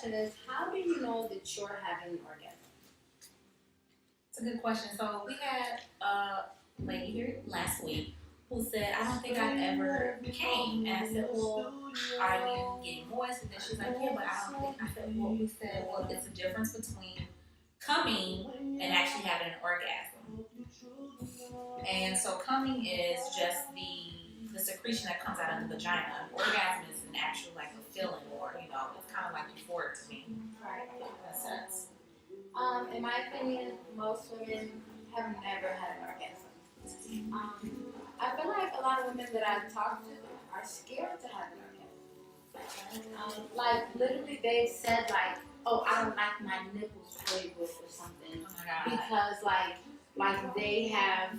question is, how do you know that you're having an orgasm? It's a good question. So we had a lady here last week who said, I don't think I've ever came. And I said, well, are you getting moist? And then she's like, yeah, but I don't think. I said, well, we said, well, it's a difference between coming and actually having an orgasm. And so coming is just the secretion that comes out of the vagina. Orgasm is an actual like a feeling, or it's kind of like euphoric to me. Right. In a sense. In my opinion, most women have never had an orgasm. I feel like a lot of women that I've talked to are scared to have an orgasm. Like literally, they've said like, "Oh, I don't like my nipples played with" or something, Oh my God. because like they have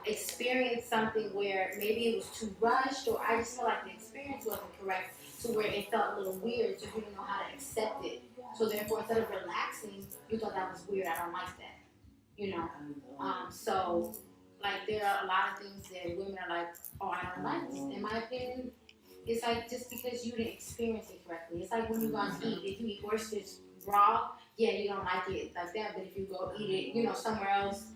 experienced something where maybe it was too rushed, or I just feel like the experience wasn't correct, to where it felt a little weird, so you didn't know how to accept it. So therefore, instead of relaxing, you thought that was weird. I don't like that. So like there are a lot of things that women are like, oh, I don't like this. In my opinion, it's like just because you didn't experience it correctly. It's like when you go out to eat. If you eat oysters raw, yeah, you don't like it like that. But if you go eat it, somewhere else,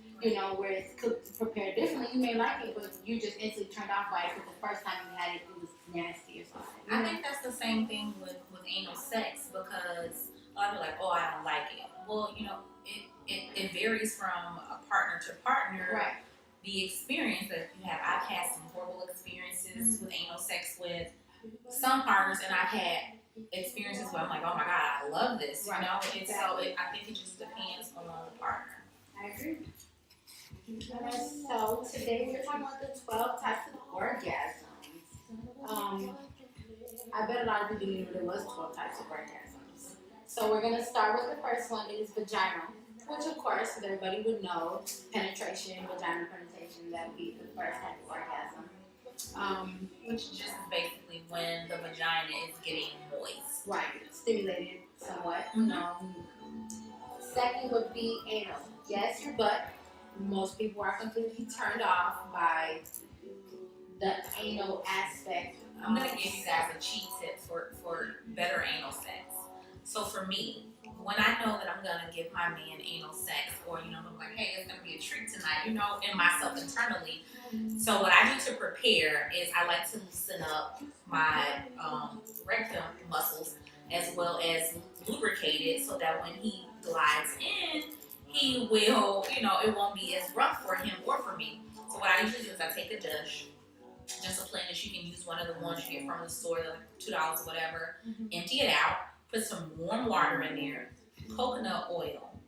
where it's cooked, prepared differently, you may like it, but you just instantly turned off by it because the first time you had it, it was nasty or something. I think that's the same thing with anal sex, because a lot of people are like, oh, I don't like it. Well, it varies from a partner to partner. Right. The experience that you have. I've had some horrible experiences with anal sex with some partners, and I've had experiences where I'm like, oh my God, I love this. Right. I think it just depends on the partner. I agree. So today we're talking about the 12 types of orgasms. I bet a lot of people knew there was 12 types of orgasms. So we're going to start with the first one. It is vaginal, which of course everybody would know. Penetration, vaginal penetration, that would be the first type of orgasm. Which just is basically when the vagina is getting moist. Right, stimulated somewhat. Mm-hmm. Second would be anal. Yes, your butt. Most people are completely turned off by the anal aspect. I'm going to give you guys a cheat tip for better anal sex. So for me, when I know that I'm going to give my man anal sex, or, I'm like, hey, it's going to be a treat tonight, in myself internally. So what I do to prepare is I like to loosen up my rectum muscles as well as lubricate it, so that when he glides in, he will, it won't be as rough for him or for me. So what I usually do is I take a dish, just a plain dish. You can use one of the ones you get from the store, like $2 or whatever. Empty it out, put some warm water in there, coconut oil,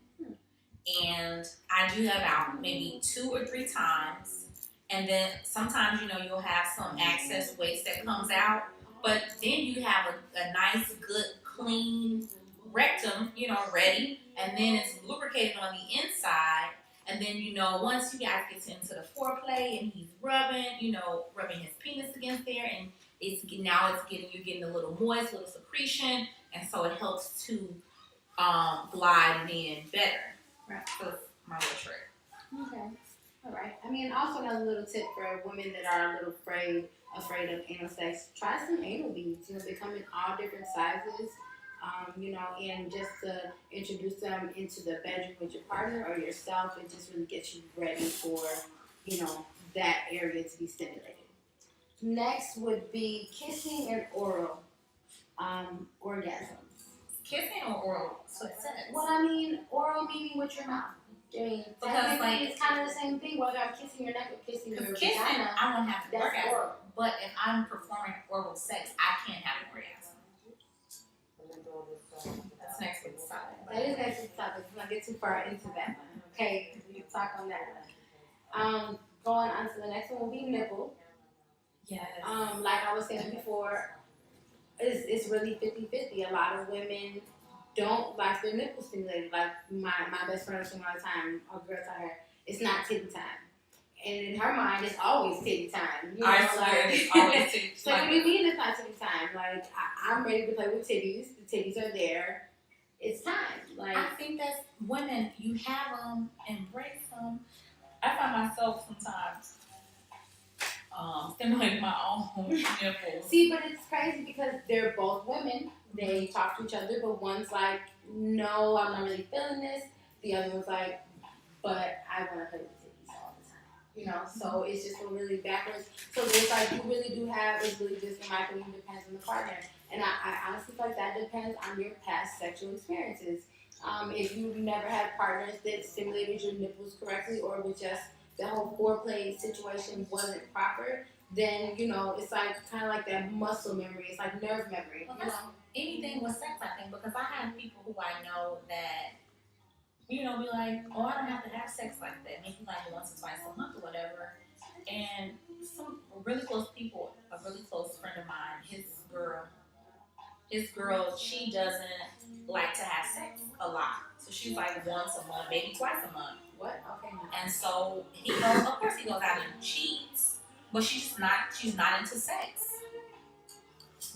and I do that about maybe 2 or 3 times. And then sometimes, you'll have some excess waste that comes out, but then you have a nice, good, clean rectum, ready, and then it's lubricated on the inside. And then, once you guys get into the foreplay and he's rubbing his penis against there, and you're getting a little moist, little secretion, and so it helps to glide in better. Right. So that's my little trick. Okay. All right. I mean, also another little tip for women that are a little afraid of anal sex: try some anal beads. They come in all different sizes. And just to introduce them into the bedroom with your partner or yourself, it just really gets you ready for, that area to be stimulated. Next would be kissing and oral orgasms. Kissing or oral sex? Well, I mean, oral meaning with your mouth. Because it's kind of the same thing, whether I'm kissing your neck or kissing your vagina. I won't have an orgasm. Oral. But if I'm performing oral sex, I can't have an orgasm. That's next week's topic. That is next week's topic. Let's not get too far into that one. Okay, we can talk on that. Going on to the next one will be nipple. Yes. Like I was saying before, it's really 50-50. A lot of women don't like their nipples stimulated. Like my best friend was saying all the time, a girl tell her, it's not titty time. And in her mind, it's always titty time. I swear, it's always titty time. So what do you mean it's not titty time? Like, I'm ready to play with titties. The titties are there. It's time. Like, I think that's women. You have them, embrace them. I find myself sometimes stimulating my own nipples. See, but it's crazy because they're both women, They talk to each other, but one's like, no, I'm not really feeling this. The other one's like, but I want to play with titties all the time. You know, so it's just a really backwards. So there's like, you really do have, it's really just, in my opinion, depends on the partner. And I honestly feel like that depends on your past sexual experiences. If you've never had partners that stimulated your nipples correctly, or with just the whole foreplay situation wasn't proper, then, you know, it's like kind of like that muscle memory. It's like nerve memory. Well, you know? anything with sex, I think, because I have people who I know that, you know, be like, oh, I don't have to have sex like that. Maybe like once or twice a month or whatever. And some really close people, a really close friend of mine, his girl, she doesn't like to have sex a lot. So she's like once a month, maybe twice a month. What? Okay. And so he goes, of course he goes out and cheats, but she's not into sex.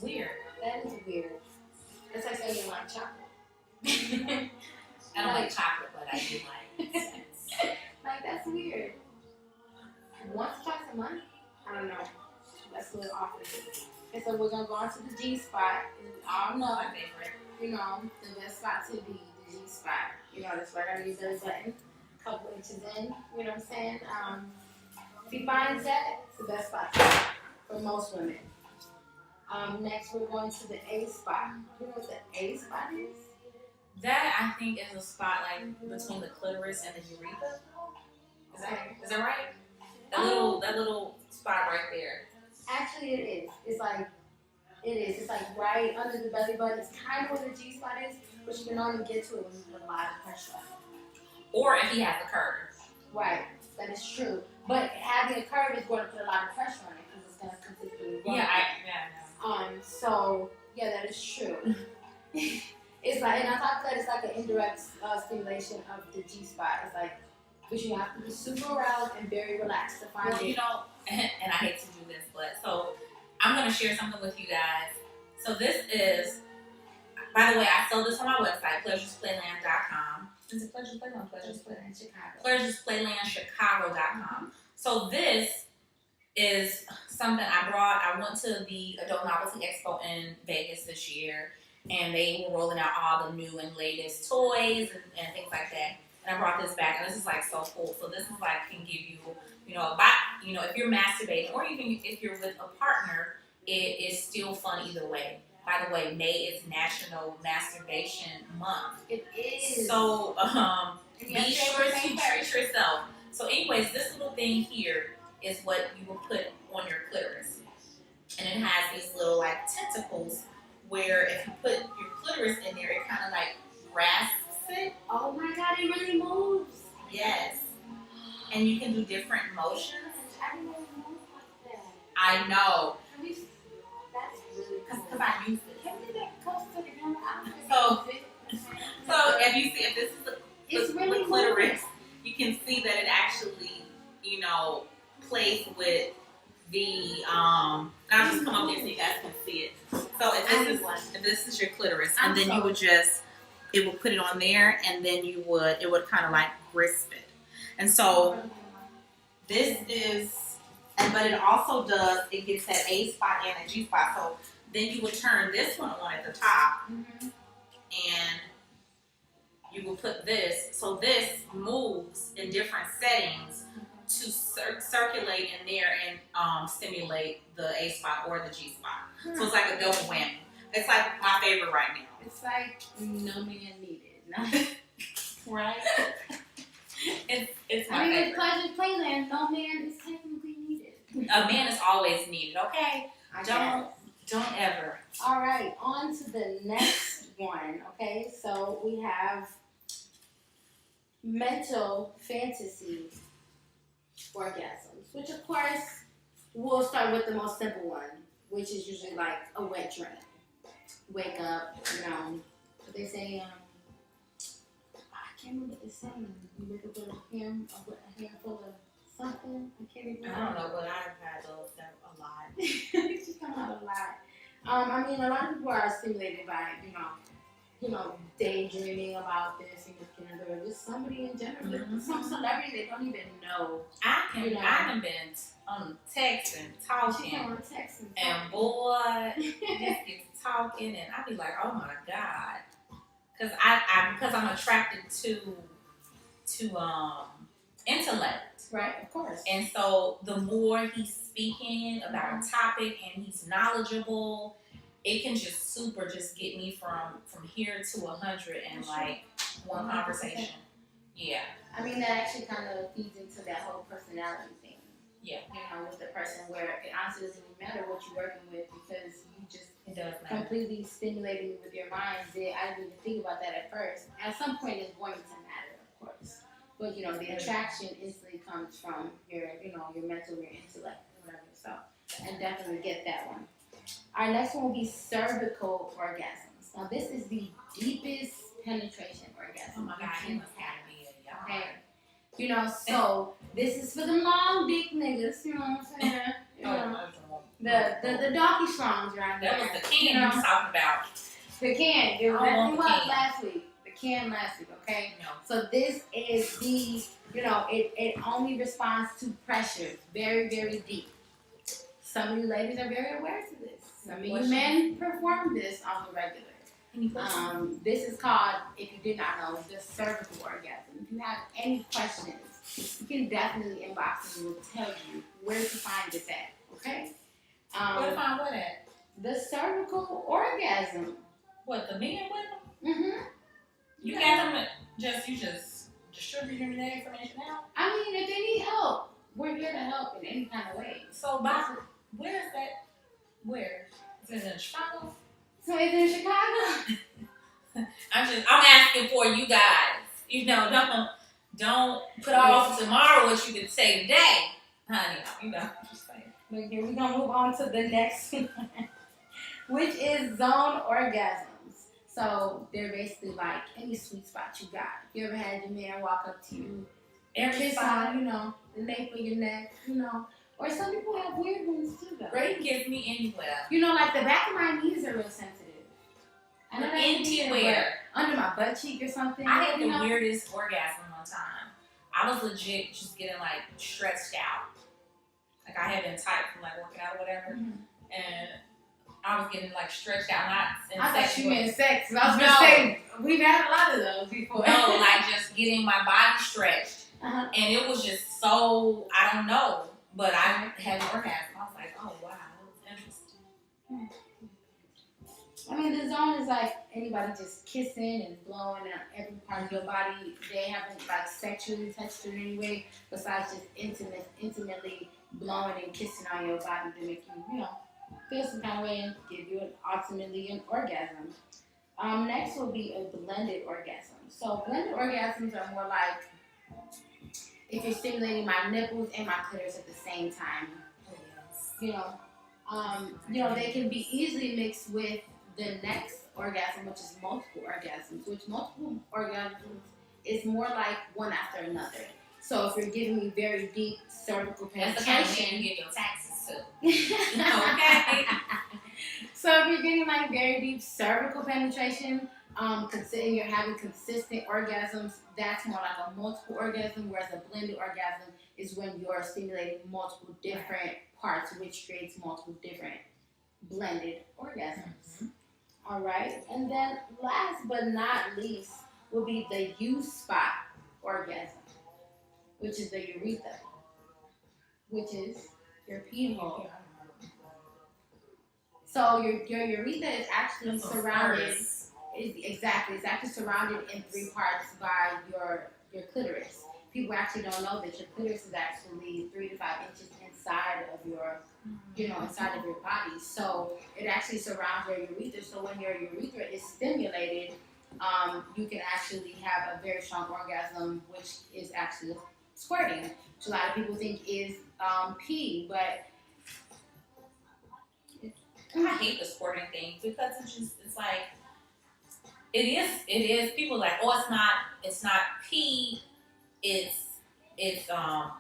Weird. That is weird. It's like saying you like chocolate. I don't like chocolate, but I do like sex. Like, that's weird. Once, twice a month? I don't know. That's a little awkward. And so we're going to go on to the G spot. I know, My favorite. you know, the best spot to be the G spot. You know, that's right under your belly button. A couple inches in. You know what I'm saying? If he finds that, it's the best spot for most women. Next, we're going to the A spot. You know what the A spot is? That, I think, is a spot like between the clitoris and the urethra. Is that right? That little spot right there. Actually, it is. It's like, It's like right under the belly button. It's kind of where the G spot is, but you can only get to it when you put a lot of pressure on it. Or if he has a curve. Right. That is true. But having a curve is going to put a lot of pressure on it because it's going to consistently run. So, yeah, that is true. It's like, and on top of that, it's like an indirect stimulation of the G spot. It's like, but you have to be super aroused and very relaxed to find it. You know, and I hate to do this, but so I'm going to share something with you guys. So this is, by the way, I sold this on my website, pleasuresplayland.com. Is it Pleasures Playland? Pleasures Playland Chicago. Pleasuresplaylandchicago.com. So this is something I brought. I went to the Adult Novelty Expo in Vegas this year, and they were rolling out all the new and latest toys and things like that. And I brought this back, and this is like so cool. So this is like can give you, if you're masturbating, or even if you're with a partner, it is still fun either way. By the way, May is National Masturbation Month. It is. So be sure to treat yourself. So anyways, this little thing here is what you will put on your clitoris. And it has these little like tentacles where if you put your clitoris in there, it kind of like grasps it. Oh my God, it really moves. Yes. And you can do different motions. I didn't know it moved like that. I know. That's really cool. Because I used it. Can we get close to the camera? So if you see, if this is the really clitoris, you can see that it actually, plays with the, I'll just come up there so you guys can see it. So if this is your clitoris, and then you would it would put it on there, and then it would kind of like grasp it. And so this is, but it also it gets that A spot and a G spot. So then you would turn this one on at the top, and you will put this. So this moves in different settings to circulate in there and stimulate the A spot or the G spot. So it's like a double whammy. It's like my favorite right now. It's like no man needed. Right? It's my favorite. With Pleasure Playland, no man is technically needed. A man is always needed, okay? Don't ever. All right, on to the next one, okay? So we have mental fantasy orgasms, which of course we'll start with the most simple one, which is usually like a wet dream. Wake up, what they say, I can't remember what they're saying. You wake up with a handful of something. I can't remember. I don't know, but I've had those a lot. She's come out a lot. I mean, a lot of people are stimulated by, daydreaming about this and or just somebody in general. Some celebrity they don't even know. I haven't been on text and talking. She's on text and boy, this gets talking, and I be like, oh my god, because because I'm attracted to intellect. Right, of course. And so the more he's speaking about a topic and he's knowledgeable, it can just get me from here to 100 in like one 100%. conversation. Yeah. I mean, that actually kind of feeds into that whole personality thing. Yeah. You know, with the person where it honestly doesn't even matter what you're working with because you just It does matter. completely stimulating with your mind. I didn't even think about that at first. At some point, it's going to matter, of course. But you know, the attraction instantly comes from your mental, your intellect, whatever. So, I definitely get that one. Our next one will be cervical orgasms. Now, this is the deepest penetration orgasm. Oh my god, he must have to be a y'all. Okay. You know, so this is for the long dick niggas. You know what I'm saying? You know, the donkey strongs right there. That was the can you was talking about. The can. It was last week. The can last week, okay? No. So this is the, it only responds to pressure. Very, very deep. Some of you ladies are very aware to this. Some of you men perform this on the regular. This is called, if you did not know, the cervical orgasm. If you have any questions, you can definitely inbox and we'll tell you where to find this at, okay? Where to find what at? The cervical orgasm. What, the men with them? Mm-hmm. You got them, you just distributing that information out? I mean, if they need help, we're here to help in any kind of way. So, where is that? Where? Is it in Chicago? So it's in Chicago? I'm asking for you guys. You know, don't put off tomorrow what you could say today. Honey, just saying. But here we're gonna move on to the next one, which is zone orgasms. So they're basically like any sweet spot you got. You ever had your man walk up to you, kiss on, the nape of your neck, Or some people have weird ones too, though. Ray gives me anywhere. Like the back of my knees are real sensitive. I know anywhere. Under my butt cheek or something. I had the weirdest orgasm one time. I was legit just getting like stretched out. Like I had been tight from like working out or whatever. Mm-hmm. And I was getting like stretched out, not in I thought you meant sex. I was gonna say we've had a lot of those before. No, like just getting my body stretched, and it was just so I don't know, but I had an orgasm. I was like, oh wow, that was interesting. I mean, the zone is like anybody just kissing and blowing on every part of your body. They haven't like sexually touched you in any way besides just intimately blowing and kissing on your body to make you, feel some kind of way and give you ultimately an orgasm. Next will be a blended orgasm. So blended orgasms are more like if you're stimulating my nipples and my clitoris at the same time. They can be easily mixed with the next orgasm, which is multiple orgasms, which multiple orgasms is more like one after another. So if you're giving me very deep cervical penetration, that's the kind of you get your taxes too. Okay. So if you're getting like very deep cervical penetration, considering you're having consistent orgasms, that's more like a multiple orgasm, whereas a blended orgasm is when you're stimulating multiple different parts, which creates multiple different blended orgasms. Mm-hmm. All right, and then last but not least will be the U-spot orgasm, which is the urethra, which is your pee hole. So your urethra is actually surrounded. It's actually surrounded in three parts by your clitoris. People actually don't know that your clitoris is actually 3 to 5 inches inside of your, inside of your body. So it actually surrounds your urethra. So when your urethra is stimulated, you can actually have a very strong orgasm, which is actually squirting, which a lot of people think is pee, but I hate the squirting thing because it's like it is people are like, oh, it's not pee, it's cum.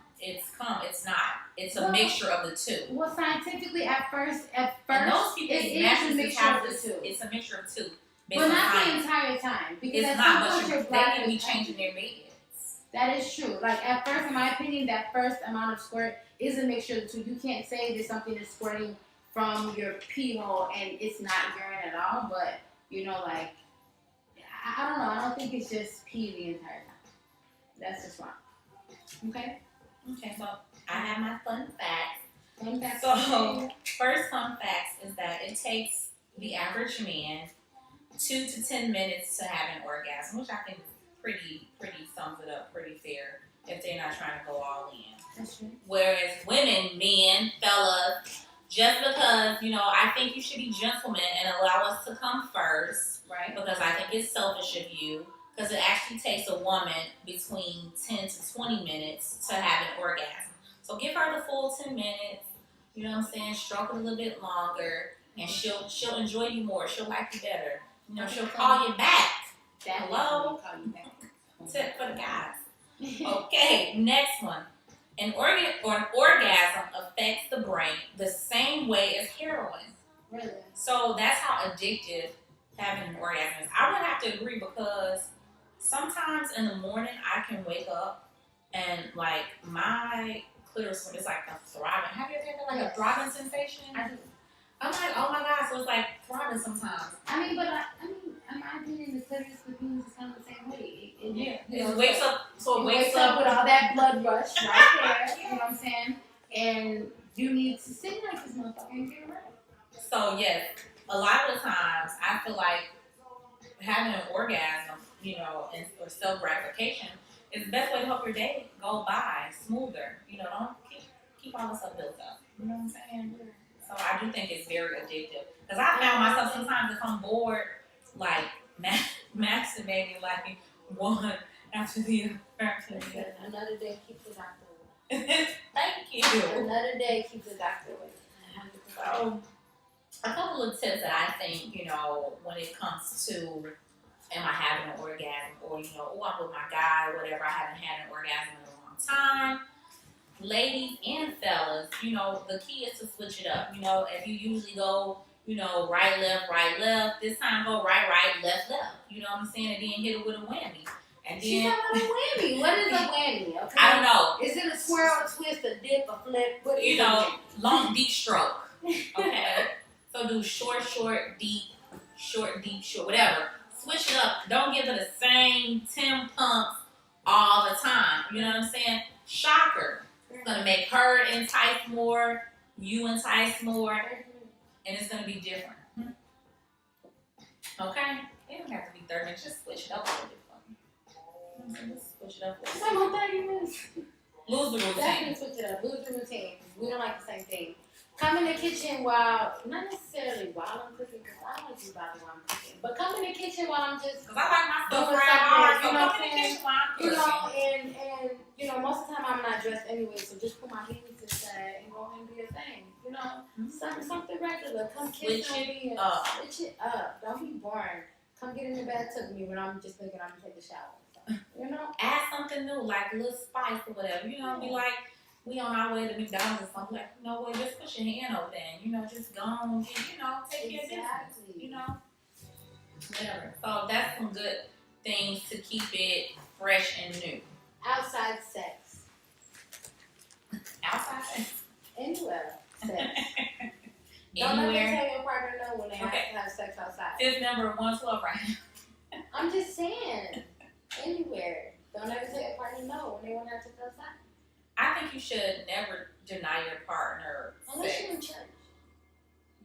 It's not. It's a mixture of the two. Well, scientifically, at first, and those people it is a mixture of the two. It's a mixture of two. But not the entire time, because it's not. But they can be changing their beds. That is true. Like at first, in my opinion, that first amount of squirt is a mixture of the two. You can't say that something is squirting from your pee hole and it's not urine at all, but like I don't know. I don't think it's just pee the entire time. That's just wrong. Okay. Okay. So I have my fun facts. Fun facts. So first fun fact is that it takes the average man 2 to 10 minutes to have an orgasm, which I think is pretty sums it up pretty fair if they're not trying to go all in. That's true. Whereas women, men, fellas, just because, I think you should be gentlemen and allow us to come first. Right. Because I think it's selfish of you. Because it actually takes a woman between 10 to 20 minutes to have an orgasm. So give her the full 10 minutes, you know what I'm saying? Stroke it a little bit longer, and she'll enjoy you more. She'll like you better. She'll call you back. Hello? Tip for the guys. Okay, next one. An orgasm affects the brain the same way as heroin. Really? So that's how addictive having an orgasm is. I would have to agree because sometimes in the morning I can wake up and like my clitoris is like a throbbing. Have you ever had like a throbbing sensation? I do. I'm like, oh my god, so it's like throbbing sometimes. Am I getting the clitoris with penis is kind of the same way? It wakes up. So it wakes up with all that blood rush right there. Yeah. You know what I'm saying? And you need to stimulate this motherfucker and get it right. So yes, a lot of the times I feel like having an orgasm, or self gratification is the best way to help your day go by smoother. Don't keep all this stuff built up. You know what I'm saying? So I do think it's very addictive. Because I found myself sometimes if I'm bored, like masturbating like one after the other. Another day keeps the doctor away. Thank you. Another day keeps the doctor away. So a couple of tips that I think, when it comes to am I having an orgasm or, I'm with my guy or whatever, I haven't had an orgasm in a long time. Ladies and fellas, the key is to switch it up. If you usually go, right, left, this time go right, left. You know what I'm saying? And then hit it with a whammy. And then, she's talking about a whammy. What is a whammy? Okay. I don't know. Is it a swirl, a twist, a dip, a flip? What is it? Long, deep stroke. Okay? So do short, deep, whatever. Switch it up. Don't give it the same 10 pumps all the time. You know what I'm saying? Shocker. It's going to make her entice more, you entice more, and it's going to be different. Okay? It don't have to be 30 minutes. Just switch it up a little bit for me. Just switch it up. It's like on 30 minutes. Lose the routine. Definitely switch it up. Lose the routine. We don't like the same thing. Come in the kitchen not necessarily while I'm cooking, because I don't like to be bothered while I'm cooking. But come in the kitchen while I'm just because I like my stuff doing fried hard. So you know what come in I'm the saying? kitchen while I'm cooking. And most of the time I'm not dressed anyway, so just put my hands to the side and go ahead and do your thing. Something regular. Come kiss me. Switch it up. Don't be boring. Come get in the bathtub with me when I'm just thinking I'm gonna take a shower. Add something new, like a little spice or whatever. Be like, we on our way to McDonald's or something. Like, just put your hand over there and, just go on and, take care of business. Whatever. So that's some good things to keep it fresh and new. Outside sex. Outside sex? Anywhere sex. Anywhere. Don't let them tell your partner no when they have to have sex outside. Fifth number 112 right now. I'm just saying. Anywhere. Don't ever tell your partner no when they want to have sex outside. I think you should never deny your partner unless sex. you're in church.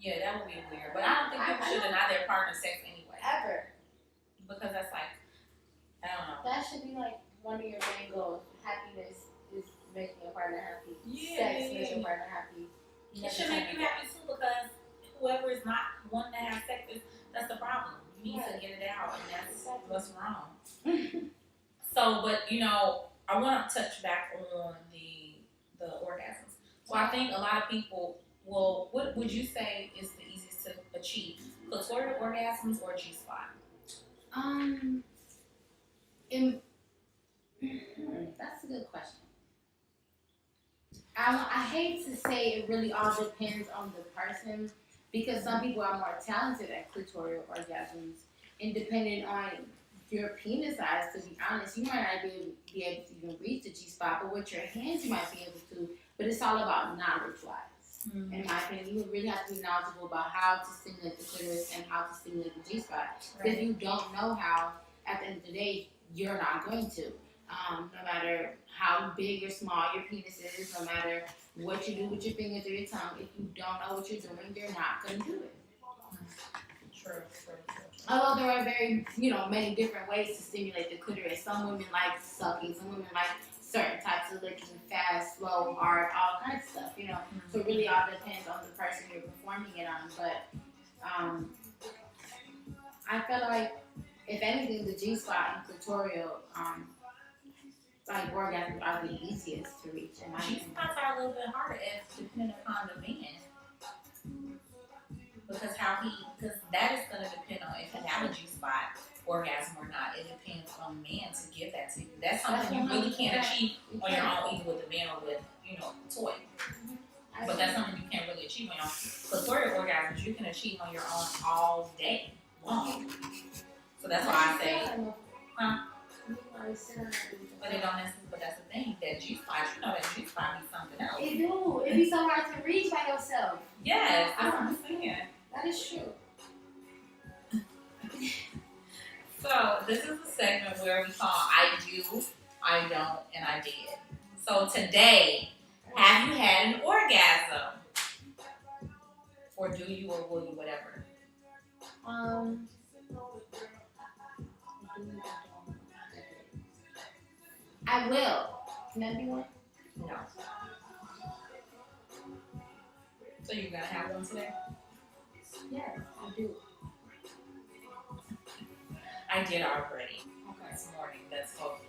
Yeah, that would be weird. But I don't think people should deny their partner sex anyway. Ever. Because that's like, I don't know. That should be like one of your main goals. Happiness is making your partner happy. Yeah, sex makes your partner happy. It should make you happy too, because whoever is not wanting to have sex, that's the problem. You need to get it out, and that's what's wrong. So, but I want to touch back on the orgasms. So I think a lot of people, what would you say is the easiest to achieve? Clitoral orgasms or G-spot? That's a good question. I hate to say it really all depends on the person, because some people are more talented at clitoral orgasms, and depending on your penis size, to be honest, you might not be able to even reach the G-spot, but with your hands you might be able to, but it's all about knowledge-wise. In my opinion, you would really have to be knowledgeable about how to stimulate the clitoris and how to stimulate the G-spot. Right. If you don't know how, at the end of the day, you're not going to. No matter how big or small your penis is, no matter what you do with your fingers or your tongue, if you don't know what you're doing, you're not going to do it. True. Although there are very, many different ways to stimulate the clitoris. Some women like sucking, some women like certain types of licking, fast, slow, hard, all kinds of stuff, So it really all depends on the person you're performing it on. But I feel like, if anything, the G-spot and clitoral, orgasms are the easiest to reach. G-spots are a little bit harder depending upon the man. Because that is going to depend on if you have a G-spot orgasm or not. It depends on the man to give that to you. That's something you really can't achieve on your own, either with the man or with, a toy. But that's something you can't really achieve on your own. Clitoral orgasms you can achieve on your own all day long. So that's why I say, but it don't necessarily. But that's the thing. That G-spot, that G-spot be something else. It do. It be so hard to reach by yourself. Yes, that's what I'm saying. That is true. So this is the segment where we call I do, I don't, and I did. So today, have you had an orgasm? Or do you, or will you, whatever? I will. Can that be one? No. So you're gonna have one today? Yes, I do. I did already this morning. That's hopefully